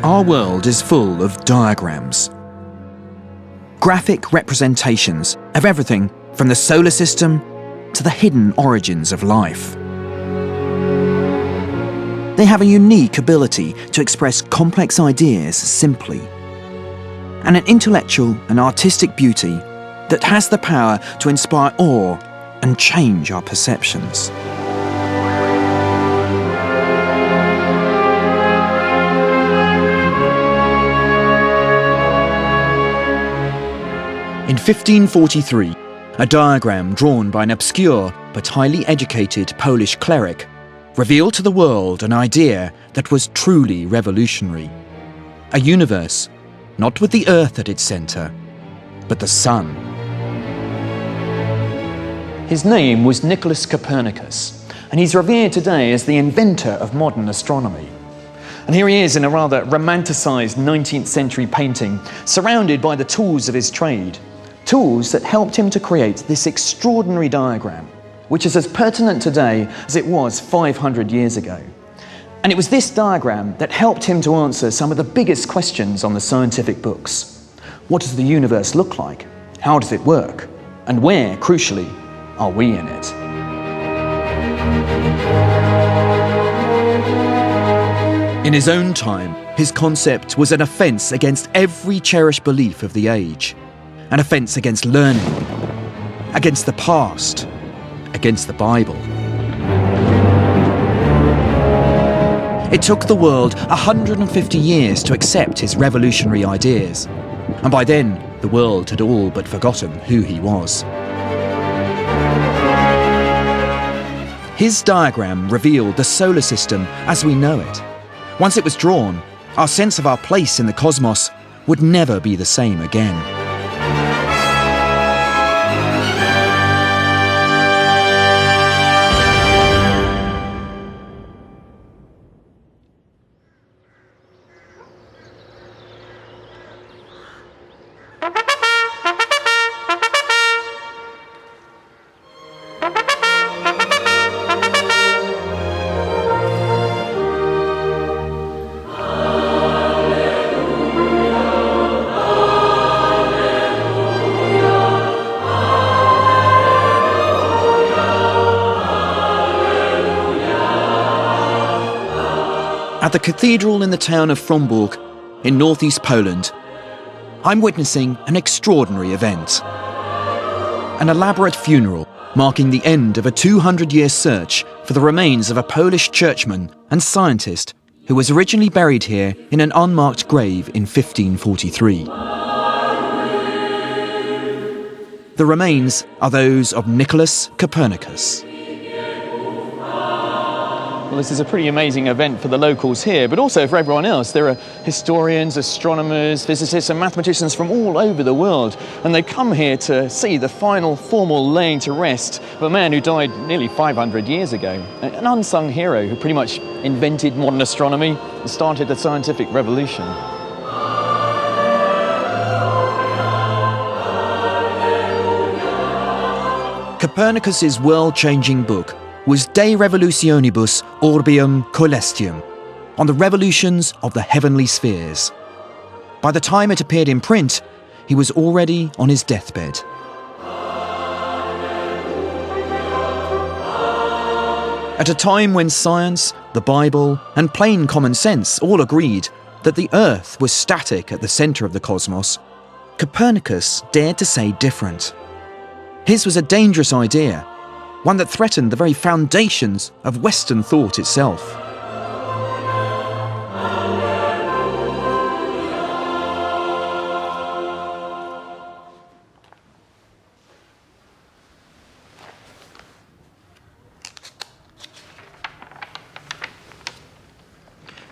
Our world is full of diagrams. Graphic representations of everything from the solar system to the hidden origins of life. They have a unique ability to express complex ideas simply, and an intellectual and artistic beauty that has the power to inspire awe and change our perceptions. In 1543, a diagram drawn by an obscure but highly educated Polish cleric revealed to the world an idea that was truly revolutionary. A universe, not with the Earth at its centre, but the Sun. His name was Nicolaus Copernicus, and he's revered today as the inventor of modern astronomy. And here he is in a rather romanticised 19th century painting, surrounded by the tools of his trade. Tools that helped him to create this extraordinary diagram, which is as pertinent today as it was 500 years ago. And it was this diagram that helped him to answer some of the biggest questions on the scientific books. What does the universe look like? How does it work? And where, crucially, are we in it? In his own time, his concept was an offence against every cherished belief of the age. An offence against learning, against the past, against the Bible. It took the world 150 years to accept his revolutionary ideas, and by then the world had all but forgotten who he was. His diagram revealed the solar system as we know it. Once it was drawn, our sense of our place in the cosmos would never be the same again. At the cathedral in the town of Frombork, in northeast Poland, I'm witnessing an extraordinary event. An elaborate funeral marking the end of a 200-year search for the remains of a Polish churchman and scientist who was originally buried here in an unmarked grave in 1543. The remains are those of Nicolaus Copernicus. Well, this is a pretty amazing event for the locals here, but also for everyone else. There are historians, astronomers, physicists and mathematicians from all over the world, and they come here to see the final formal laying to rest of a man who died nearly 500 years ago. An unsung hero who pretty much invented modern astronomy and started the scientific revolution. Copernicus's world-changing book was De Revolutionibus Orbium Coelestium, on the revolutions of the heavenly spheres. By the time it appeared in print, he was already on his deathbed. At a time when science, the Bible, and plain common sense all agreed that the Earth was static at the centre of the cosmos, Copernicus dared to say different. His was a dangerous idea, one that threatened the very foundations of Western thought itself.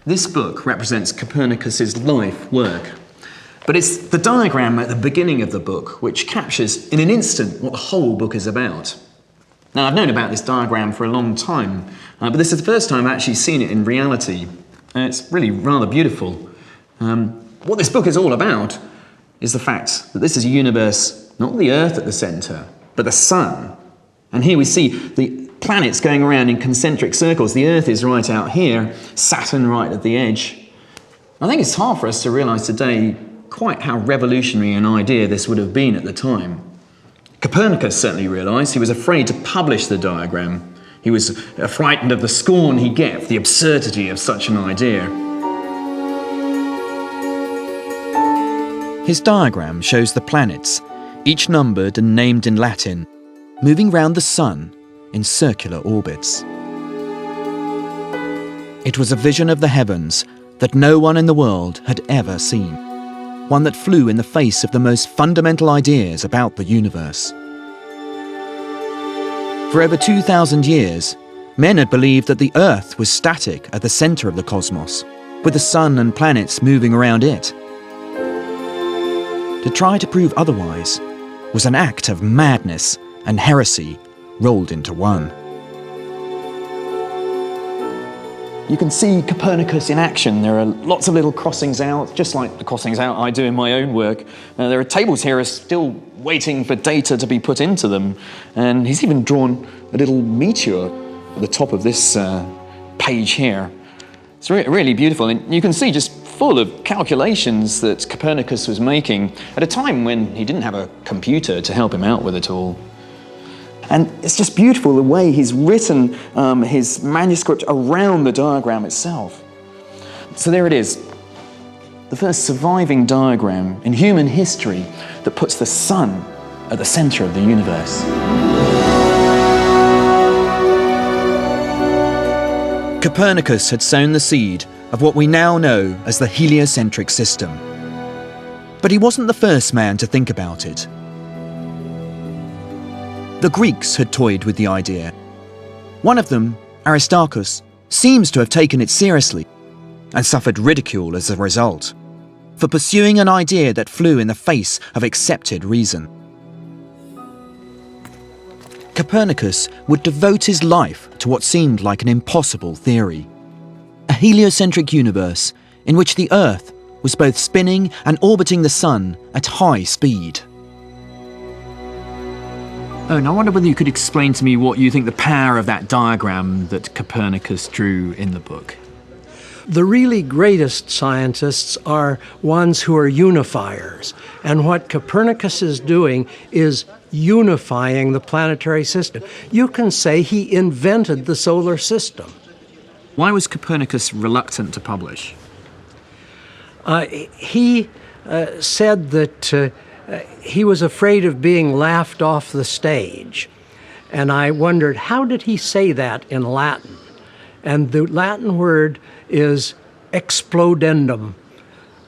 This book represents Copernicus's life work, but it's the diagram at the beginning of the book which captures in an instant what the whole book is about. Now, I've known about this diagram for a long time, but this is the first time I've actually seen it in reality. It's really rather beautiful. What this book is all about is the fact that this is a universe, not the Earth at the centre, but the Sun. And here we see the planets going around in concentric circles. The Earth is right out here, Saturn right at the edge. I think it's hard for us to realise today quite how revolutionary an idea this would have been at the time. Copernicus certainly realised he was afraid to publish the diagram. He was frightened of the scorn he'd get for the absurdity of such an idea. His diagram shows the planets, each numbered and named in Latin, moving round the Sun in circular orbits. It was a vision of the heavens that no one in the world had ever seen, one that flew in the face of the most fundamental ideas about the universe. For over 2,000 years, men had believed that the Earth was static at the centre of the cosmos, with the Sun and planets moving around it. To try to prove otherwise was an act of madness and heresy rolled into one. You can see Copernicus in action. There are lots of little crossings out, just like the crossings out I do in my own work. There are tables here still waiting for data to be put into them. And he's even drawn a little meteor at the top of this page here. It's really beautiful. And you can see just full of calculations that Copernicus was making at a time when he didn't have a computer to help him out with it all. And it's just beautiful the way he's written his manuscript around the diagram itself. So there it is, the first surviving diagram in human history that puts the Sun at the centre of the universe. Copernicus had sown the seed of what we now know as the heliocentric system. But he wasn't the first man to think about it. The Greeks had toyed with the idea. One of them, Aristarchus, seems to have taken it seriously and suffered ridicule as a result for pursuing an idea that flew in the face of accepted reason. Copernicus would devote his life to what seemed like an impossible theory, a heliocentric universe in which the Earth was both spinning and orbiting the Sun at high speed. Oh, and I wonder whether you could explain to me what you think the power of that diagram that Copernicus drew in the book. The really greatest scientists are ones who are unifiers. And what Copernicus is doing is unifying the planetary system. You can say he invented the solar system. Why was Copernicus reluctant to publish? He said that he was afraid of being laughed off the stage. And I wondered, how did he say that in Latin? And the Latin word is explodendum.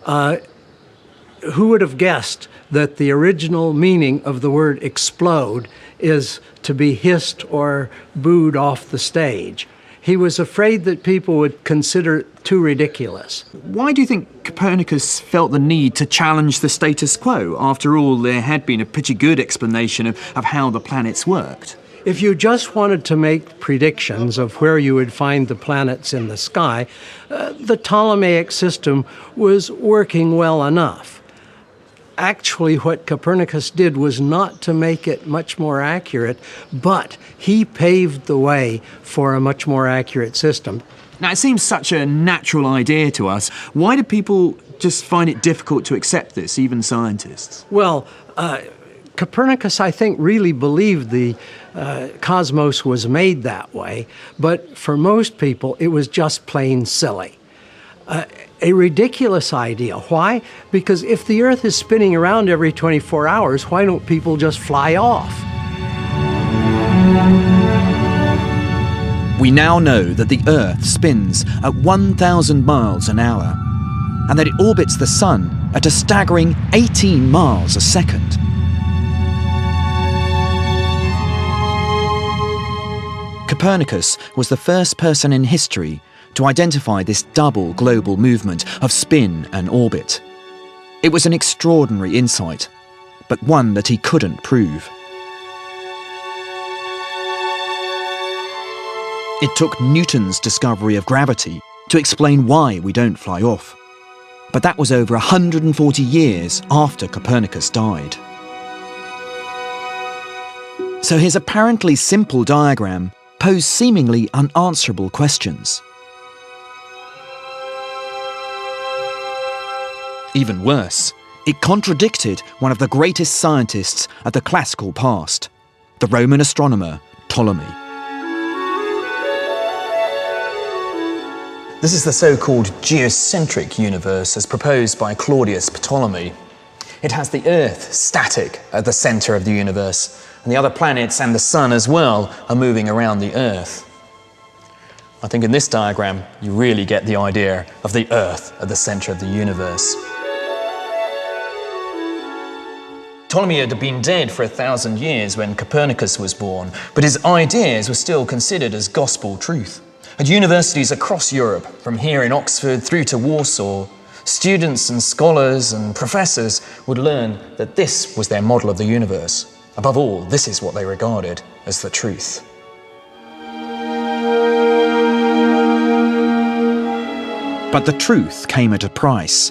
Who would have guessed that the original meaning of the word explode is to be hissed or booed off the stage? He was afraid that people would consider it too ridiculous. Why do you think Copernicus felt the need to challenge the status quo? After all, there had been a pretty good explanation of how the planets worked. If you just wanted to make predictions of where you would find the planets in the sky, the Ptolemaic system was working well enough. Actually, what Copernicus did was not to make it much more accurate, but he paved the way for a much more accurate system. Now, it seems such a natural idea to us. Why do people just find it difficult to accept this, even scientists? Well, Copernicus, I think, really believed the cosmos was made that way, but for most people, it was just plain silly. A ridiculous idea. Why? Because if the Earth is spinning around every 24 hours, why don't people just fly off? We now know that the Earth spins at 1,000 miles an hour, and that it orbits the Sun at a staggering 18 miles a second. Copernicus was the first person in history to identify this double global movement of spin and orbit. It was an extraordinary insight, but one that he couldn't prove. It took Newton's discovery of gravity to explain why we don't fly off. But that was over 140 years after Copernicus died. So his apparently simple diagram posed seemingly unanswerable questions. Even worse, it contradicted one of the greatest scientists of the classical past, the Roman astronomer Ptolemy. This is the so-called geocentric universe as proposed by Claudius Ptolemy. It has the Earth static at the centre of the universe, and the other planets and the Sun as well are moving around the Earth. I think in this diagram you really get the idea of the Earth at the centre of the universe. Ptolemy had been dead for 1,000 years when Copernicus was born, but his ideas were still considered as gospel truth. At universities across Europe, from here in Oxford through to Warsaw, students and scholars and professors would learn that this was their model of the universe. Above all, this is what they regarded as the truth. But the truth came at a price.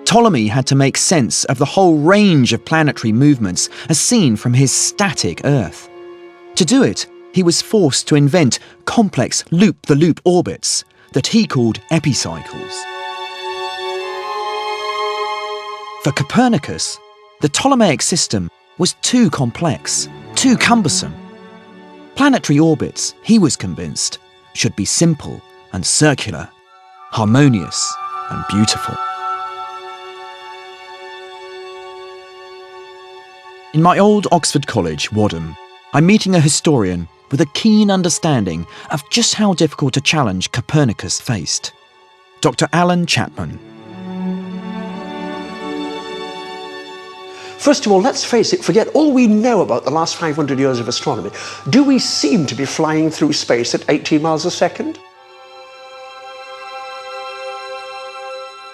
Ptolemy had to make sense of the whole range of planetary movements as seen from his static Earth. To do it, he was forced to invent complex loop-the-loop orbits that he called epicycles. For Copernicus, the Ptolemaic system was too complex, too cumbersome. Planetary orbits, he was convinced, should be simple and circular, harmonious and beautiful. In my old Oxford college, Wadham, I'm meeting a historian with a keen understanding of just how difficult a challenge Copernicus faced. Dr. Alan Chapman. First of all, let's face it, forget all we know about the last 500 years of astronomy. Do we seem to be flying through space at 18 miles a second?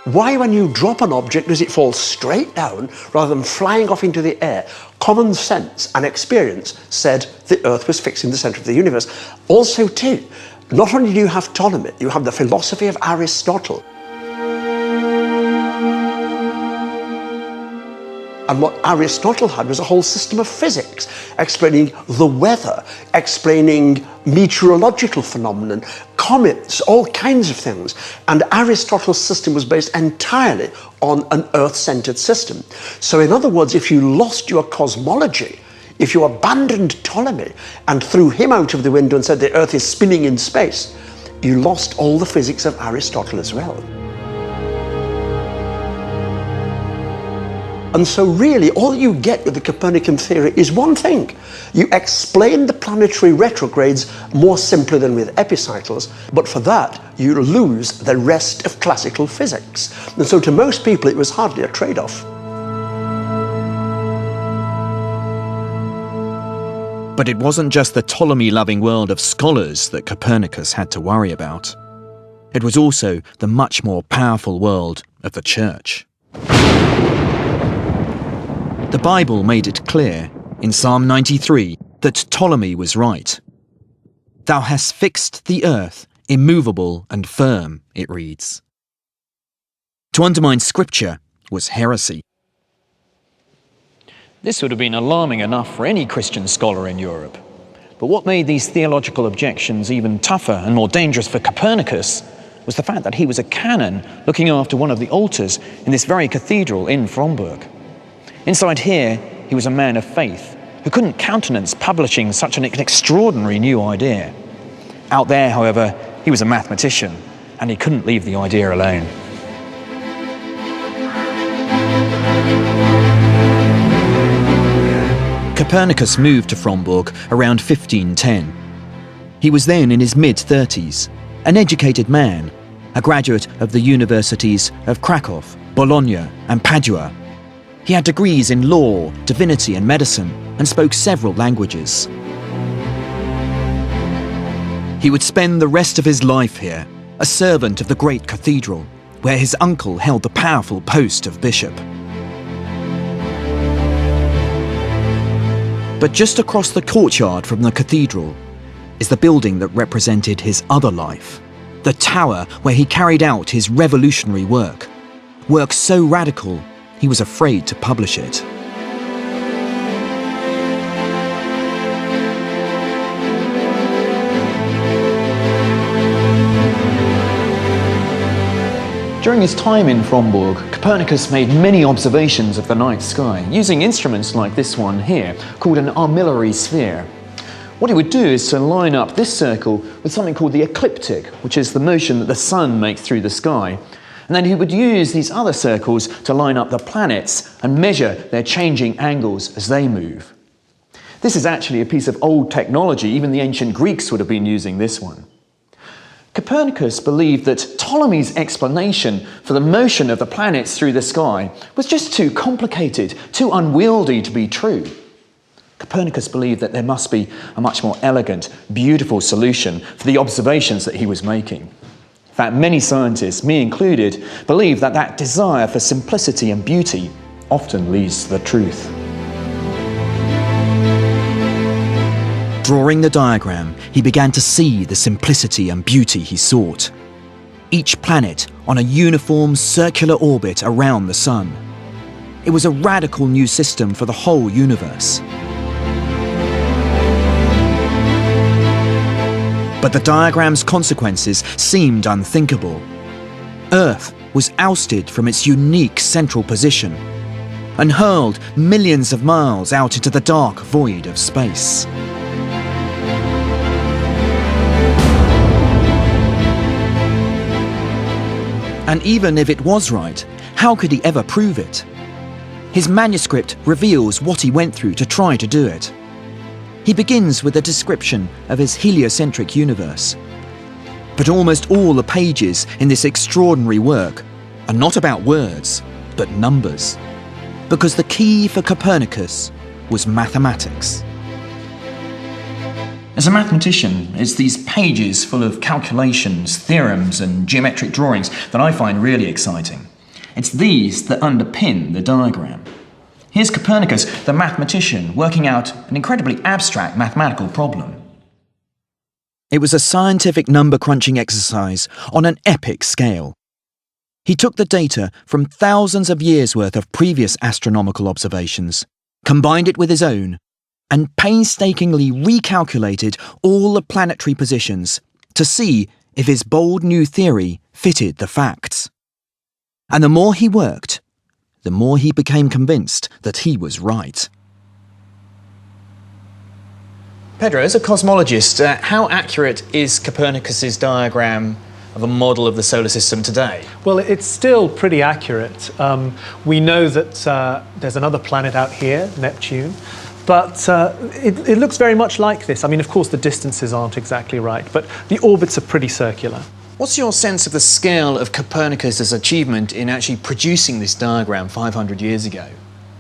Why, when you drop an object, does it fall straight down rather than flying off into the air? Common sense and experience said the Earth was fixed in the centre of the universe. Also, too, not only do you have Ptolemy, you have the philosophy of Aristotle. And what Aristotle had was a whole system of physics, explaining the weather, explaining meteorological phenomena, comets, all kinds of things. And Aristotle's system was based entirely on an Earth-centered system. So in other words, if you lost your cosmology, if you abandoned Ptolemy and threw him out of the window and said the Earth is spinning in space, you lost all the physics of Aristotle as well. And so really, all you get with the Copernican theory is one thing. You explain the planetary retrogrades more simply than with epicycles, but for that, you lose the rest of classical physics. And so to most people, it was hardly a trade-off. But it wasn't just the Ptolemy-loving world of scholars that Copernicus had to worry about. It was also the much more powerful world of the Church. The Bible made it clear, in Psalm 93, that Ptolemy was right. "Thou hast fixed the earth, immovable and firm," it reads. To undermine Scripture was heresy. This would have been alarming enough for any Christian scholar in Europe. But what made these theological objections even tougher and more dangerous for Copernicus was the fact that he was a canon looking after one of the altars in this very cathedral in Fromberg. Inside here, he was a man of faith who couldn't countenance publishing such an extraordinary new idea. Out there, however, he was a mathematician, and he couldn't leave the idea alone. Copernicus moved to Fromberg around 1510. He was then in his mid-30s, an educated man, a graduate of the universities of Krakow, Bologna and Padua. He had degrees in law, divinity and medicine, and spoke several languages. He would spend the rest of his life here, a servant of the great cathedral, where his uncle held the powerful post of bishop. But just across the courtyard from the cathedral is the building that represented his other life, the tower where he carried out his revolutionary work so radical he was afraid to publish it. During his time in Fromborg, Copernicus made many observations of the night sky, using instruments like this one here, called an armillary sphere. What he would do is to line up this circle with something called the ecliptic, which is the motion that the sun makes through the sky. And then he would use these other circles to line up the planets and measure their changing angles as they move. This is actually a piece of old technology. Even the ancient Greeks would have been using this one. Copernicus believed that Ptolemy's explanation for the motion of the planets through the sky was just too complicated, too unwieldy to be true. Copernicus believed that there must be a much more elegant, beautiful solution for the observations that he was making. In fact, many scientists, me included, believe that that desire for simplicity and beauty often leads to the truth. Drawing the diagram, he began to see the simplicity and beauty he sought. Each planet on a uniform circular orbit around the Sun. It was a radical new system for the whole universe. But the diagram's consequences seemed unthinkable. Earth was ousted from its unique central position and hurled millions of miles out into the dark void of space. And even if it was right, how could he ever prove it? His manuscript reveals what he went through to try to do it. He begins with a description of his heliocentric universe. But almost all the pages in this extraordinary work are not about words, but numbers. Because the key for Copernicus was mathematics. As a mathematician, it's these pages full of calculations, theorems and geometric drawings that I find really exciting. It's these that underpin the diagram. Here's Copernicus, the mathematician, working out an incredibly abstract mathematical problem. It was a scientific number-crunching exercise on an epic scale. He took the data from thousands of years' worth of previous astronomical observations, combined it with his own, and painstakingly recalculated all the planetary positions to see if his bold new theory fitted the facts. And the more he worked, the more he became convinced that he was right. Pedro, as a cosmologist, how accurate is Copernicus's diagram of a model of the solar system today? Well, it's still pretty accurate. We know that there's another planet out here, Neptune, but it looks very much like this. I mean, of course, the distances aren't exactly right, but the orbits are pretty circular. What's your sense of the scale of Copernicus's achievement in actually producing this diagram 500 years ago?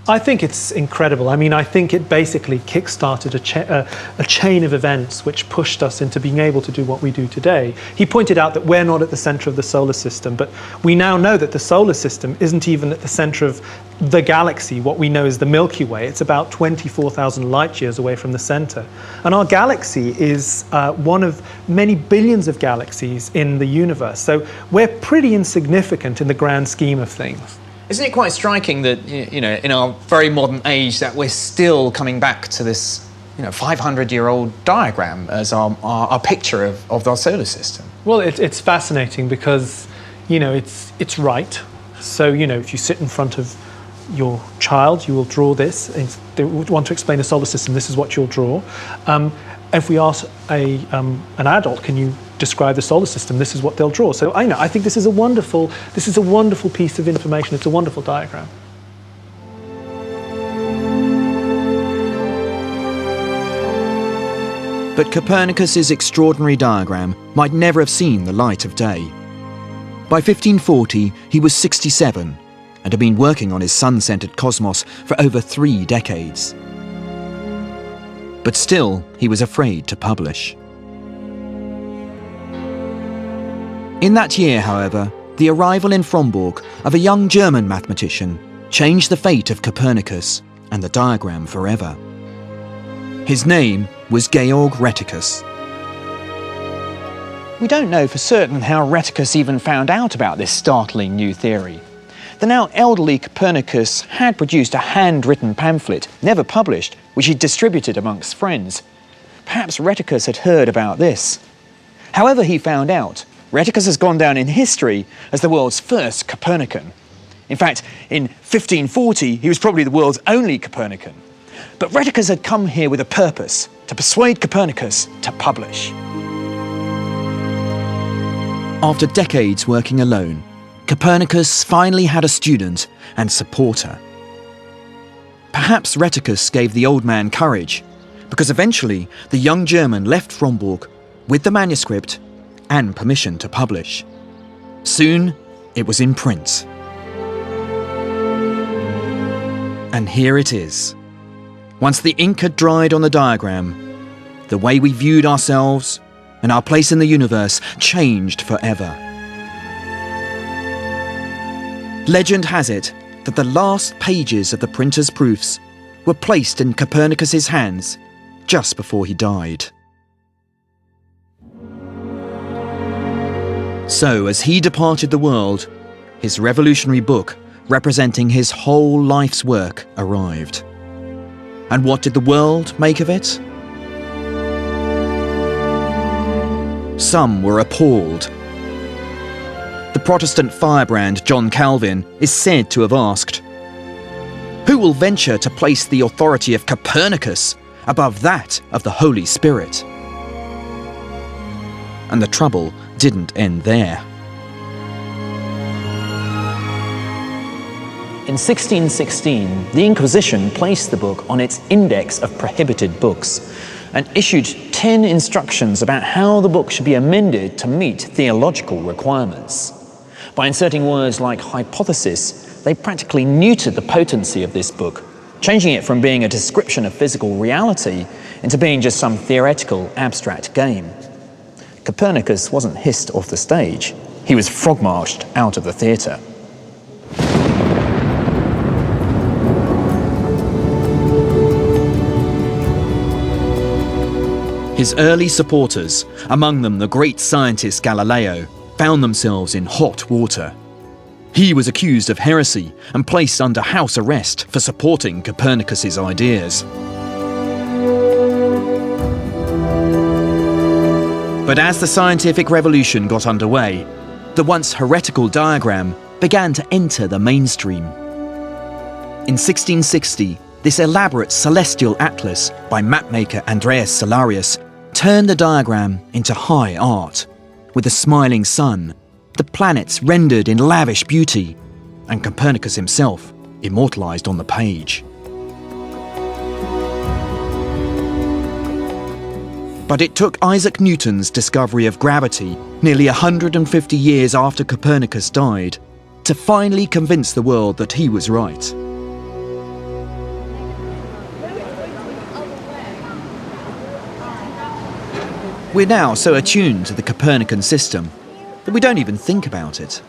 I think it's incredible. I mean, I think it basically kick-started a chain of events which pushed us into being able to do what we do today. He pointed out that we're not at the centre of the solar system, but we now know that the solar system isn't even at the centre of the galaxy, what we know is the Milky Way. It's about 24,000 light years away from the centre. And our galaxy is one of many billions of galaxies in the universe. So we're pretty insignificant in the grand scheme of things. Isn't it quite striking that, you know, in our very modern age that we're still coming back to this, 500-year-old diagram as our picture of our solar system? Well, it's fascinating because, it's right. So, if you sit in front of your child, you will draw this. If they want to explain the solar system, this is what you'll draw. If we ask an adult, can you describe the solar system, this is what they'll draw. So I think this is a wonderful piece of information. It's a wonderful diagram. But Copernicus's extraordinary diagram might never have seen the light of day. By 1540, he was 67 and had been working on his sun-centred cosmos for over 3 decades. But still, he was afraid to publish. In that year, however, the arrival in Fromborg of a young German mathematician changed the fate of Copernicus and the diagram forever. His name was Georg Rheticus. We don't know for certain how Rheticus even found out about this startling new theory. The now elderly Copernicus had produced a handwritten pamphlet, never published, which he distributed amongst friends. Perhaps Rheticus had heard about this. However he found out, Rheticus has gone down in history as the world's first Copernican. In fact, in 1540, he was probably the world's only Copernican. But Rheticus had come here with a purpose, to persuade Copernicus to publish. After decades working alone, Copernicus finally had a student and supporter. Perhaps Rheticus gave the old man courage, because eventually the young German left Fromburg with the manuscript and permission to publish. Soon, it was in print. And here it is. Once the ink had dried on the diagram, the way we viewed ourselves and our place in the universe changed forever. Legend has it that the last pages of the printer's proofs were placed in Copernicus's hands just before he died. So, as he departed the world, his revolutionary book, representing his whole life's work, arrived. And what did the world make of it? Some were appalled. The Protestant firebrand John Calvin is said to have asked, "Who will venture to place the authority of Copernicus above that of the Holy Spirit?" And the trouble didn't end there. In 1616, the Inquisition placed the book on its index of prohibited books and issued 10 instructions about how the book should be amended to meet theological requirements. By inserting words like hypothesis, they practically neutered the potency of this book, changing it from being a description of physical reality into being just some theoretical, abstract game. Copernicus wasn't hissed off the stage. He was frog-marched out of the theatre. His early supporters, among them the great scientist Galileo, found themselves in hot water. He was accused of heresy and placed under house arrest for supporting Copernicus's ideas. But as the scientific revolution got underway, the once heretical diagram began to enter the mainstream. In 1660, this elaborate celestial atlas by mapmaker Andreas Cellarius turned the diagram into high art, with the smiling sun, the planets rendered in lavish beauty, and Copernicus himself immortalized on the page. But it took Isaac Newton's discovery of gravity nearly 150 years after Copernicus died to finally convince the world that he was right. We're now so attuned to the Copernican system that we don't even think about it.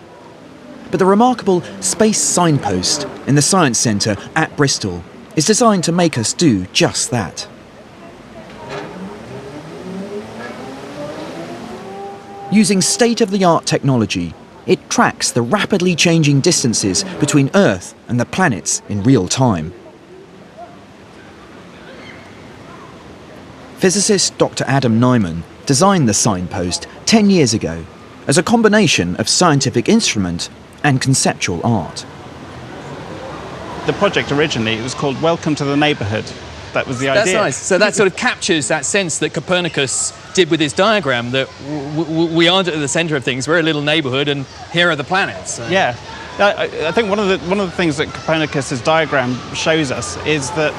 But the remarkable Space Signpost in the Science Centre at Bristol is designed to make us do just that. Using state-of-the-art technology, it tracks the rapidly changing distances between Earth and the planets in real time. Physicist Dr. Adam Nyman designed the signpost 10 years ago as a combination of scientific instrument and conceptual art. The project originally, it was called Welcome to the Neighbourhood. That was the idea. That's nice. So that sort of captures that sense that Copernicus did with his diagram, that we aren't at the centre of things, we're a little neighbourhood and here are the planets. Yeah. I think one of the things that Copernicus's diagram shows us is that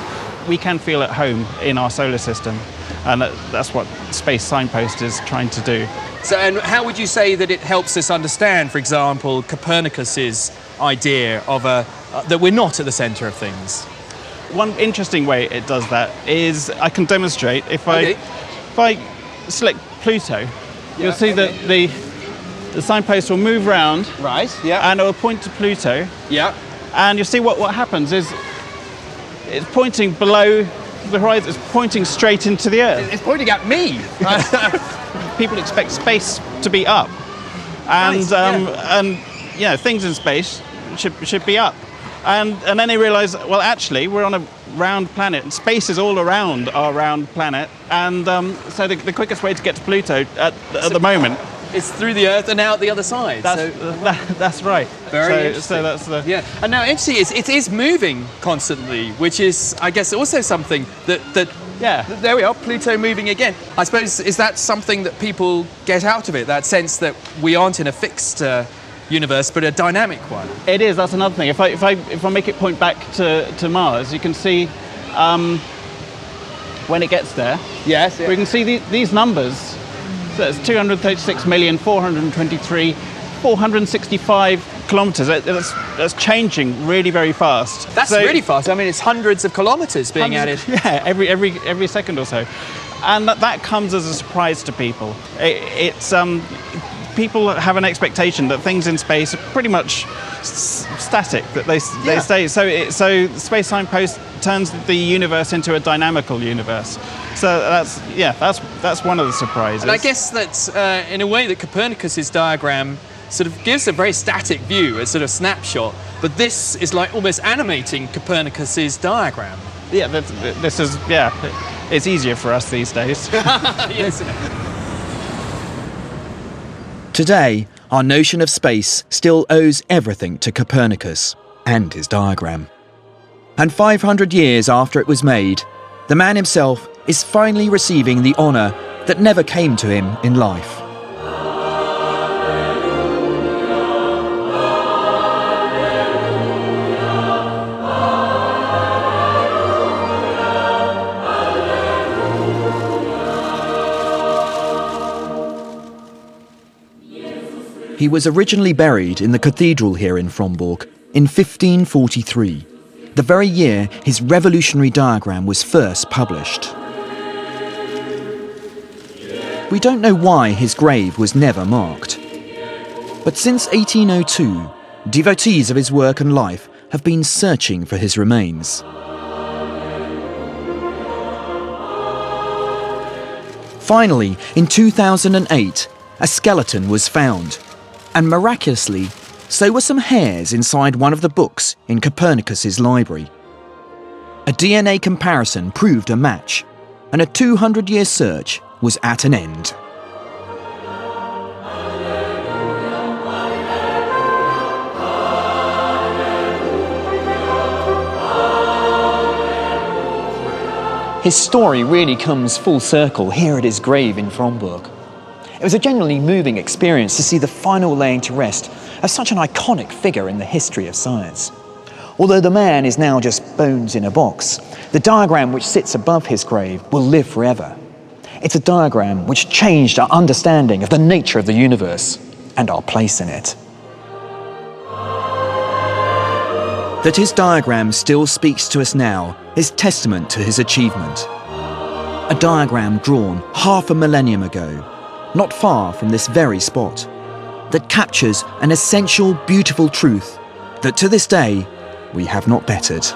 we can feel at home in our solar system. And that's what Space Signpost is trying to do. So, and how would you say that it helps us understand, for example, Copernicus's idea of that we're not at the centre of things? One interesting way it does that is, I can demonstrate, if I select Pluto, you'll see that the signpost will move round. Right, yeah. And it will point to Pluto. Yeah. And you'll see what happens is it's pointing below the horizon, it's pointing straight into the Earth. It's pointing at me. People expect space to be up. And things in space should be up. And then they realise, well, actually, we're on a round planet, and space is all around our round planet. And so the quickest way to get to Pluto at the moment it's through the Earth and out the other side. That's right. Very interesting. So that's the... Yeah, and now interesting is it is moving constantly, which is, I guess, also something that Yeah. there we are, Pluto moving again. I suppose, is that something that people get out of it, that sense that we aren't in a fixed universe, but a dynamic one? It is, that's another thing. If I make it point back to Mars, you can see when it gets there, Yes. we can see these numbers. So it's 236,423, 465 kilometres. That's changing really very fast. That's really fast. I mean, it's hundreds of kilometres being added. Yeah, every second or so. And that comes as a surprise to people. People have an expectation that things in space are pretty much static, that they stay. So space-time post turns the universe into a dynamical universe. So that's one of the surprises. And I guess that's in a way that Copernicus's diagram sort of gives a very static view, a sort of snapshot. But this is like almost animating Copernicus's diagram. Yeah, this is it's easier for us these days. Yes. Today, our notion of space still owes everything to Copernicus and his diagram. And 500 years after it was made, the man himself is finally receiving the honour that never came to him in life. He was originally buried in the cathedral here in Frombork in 1543, the very year his revolutionary diagram was first published. We don't know why his grave was never marked. But since 1802, devotees of his work and life have been searching for his remains. Finally, in 2008, a skeleton was found. And miraculously, so were some hairs inside one of the books in Copernicus's library. A DNA comparison proved a match, and a 200-year search was at an end. His story really comes full circle here at his grave in Frombork. It was a genuinely moving experience to see the final laying to rest of such an iconic figure in the history of science. Although the man is now just bones in a box, the diagram which sits above his grave will live forever. It's a diagram which changed our understanding of the nature of the universe and our place in it. That his diagram still speaks to us now is testament to his achievement. A diagram drawn half a millennium ago, not far from this very spot, that captures an essential, beautiful truth that to this day we have not bettered.